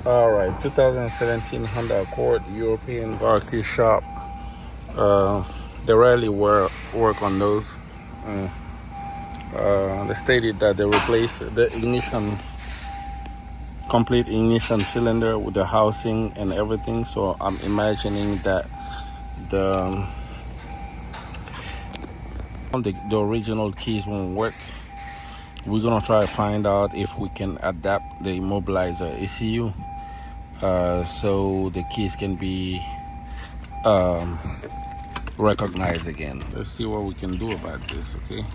All right, 2017 Honda Accord, European barbecue shop. Uh, they rarely work on those. They stated that they replaced the complete ignition cylinder with the housing and everything. So I'm imagining that the the original keys won't work. We're gonna try to find out if we can adapt the immobilizer ECU so the keys can be recognized again. Let's see what we can do about this, okay?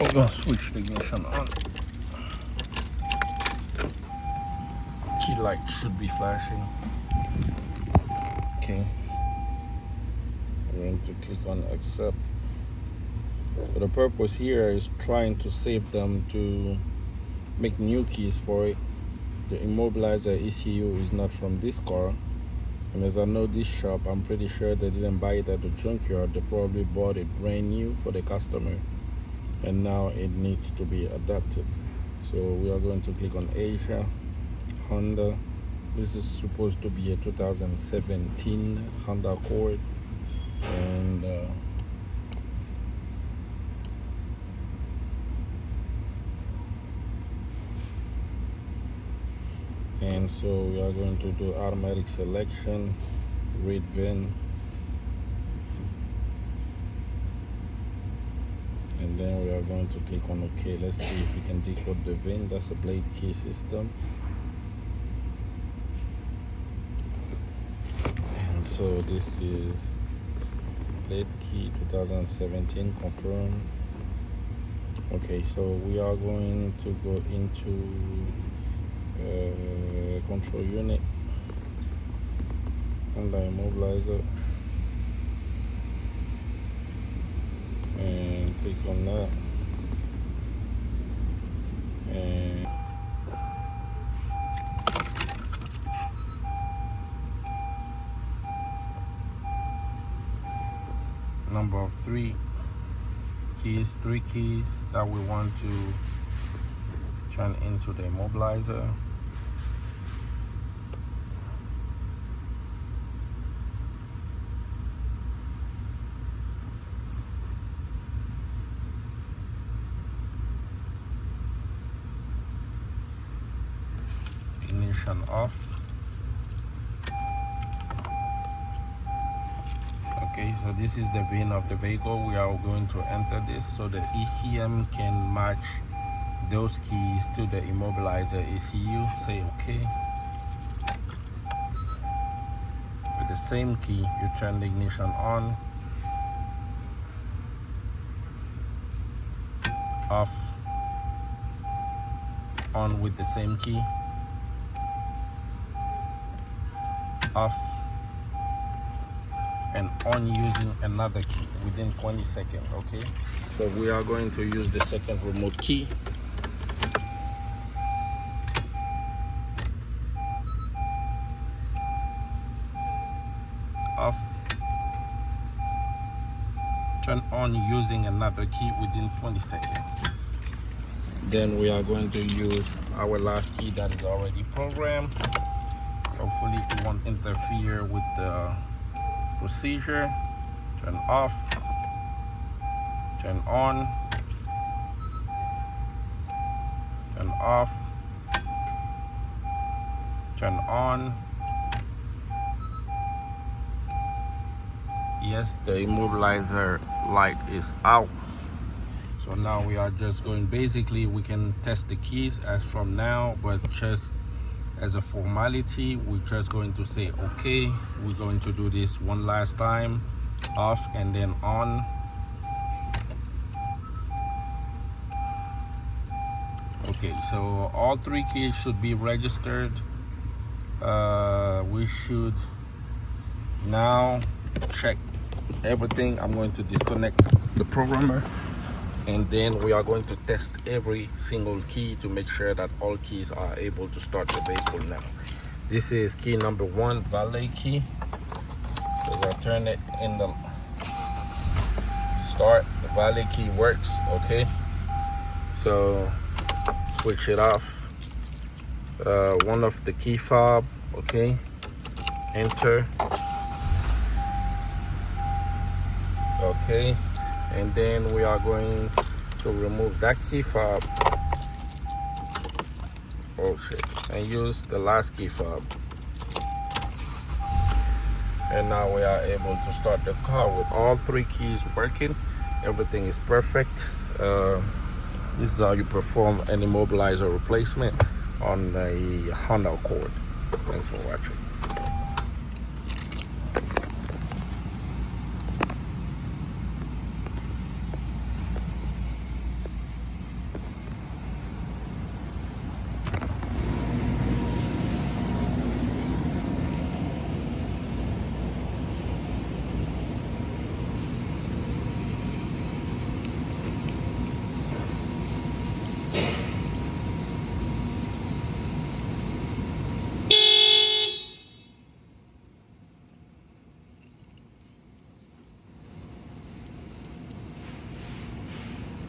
We're gonna switch the ignition on. Key light should be flashing. Okay. I'm going to click on accept. So the purpose here is trying to save them to make new keys for it. The immobilizer ECU is not from this car. And as I know this shop, I'm pretty sure they didn't buy it at the junkyard. They probably bought it brand new for the customer. And now it needs to be adapted. So we are going to click on Asia, Honda. This is supposed to be a 2017 Honda Accord. And so we are going to do automatic selection, read VIN, and then we are going to click on OK. Let's see if we can decode the VIN. That's a blade key system. And so this is blade key 2017 confirm. Okay, so we are going to go into control unit, Honda immobilizer, and click on that, and number of three keys that we want to turn into the immobilizer. Ignition off. Okay, so this is the VIN of the vehicle. We are going to enter this so the ECM can match those keys to the immobilizer ECU. Say okay. With the same key, you turn the ignition on, off, on with the same key, off, and on using another key within 20 seconds. Okay, so we are going to use the second remote key. Off, turn on using another key within 20 seconds. Then we are going to use our last key that is already programmed. Hopefully it won't interfere with the procedure. Turn off, turn on, turn off, turn on. Yes, the immobilizer light is out. So now we are just going, basically we can test the keys as from now, but just as a formality, we're just going to say okay. We're going to do this one last time, off and then on. Okay, so all three keys should be registered. We should now check everything. I'm going to disconnect the programmer, and then we are going to test every single key to make sure that all keys are able to start the vehicle now. This is key number one, valet key. to turn it in the start. The valley key works, okay? So switch it off. One of the key fob, okay? Enter. Okay, and then we are going to remove that key fob. Oh shit. And use the last key fob. And now we are able to start the car with all 3 keys working. Everything is perfect. This is how you perform an immobilizer replacement on a Honda Accord. Thanks for watching.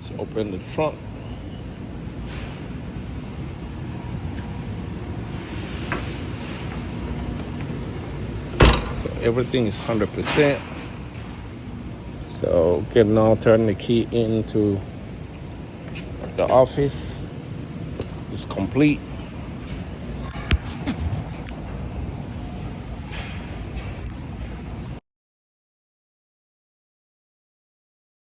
Let's open the trunk. So everything is 100%. So can now turn the key into the office. It's complete.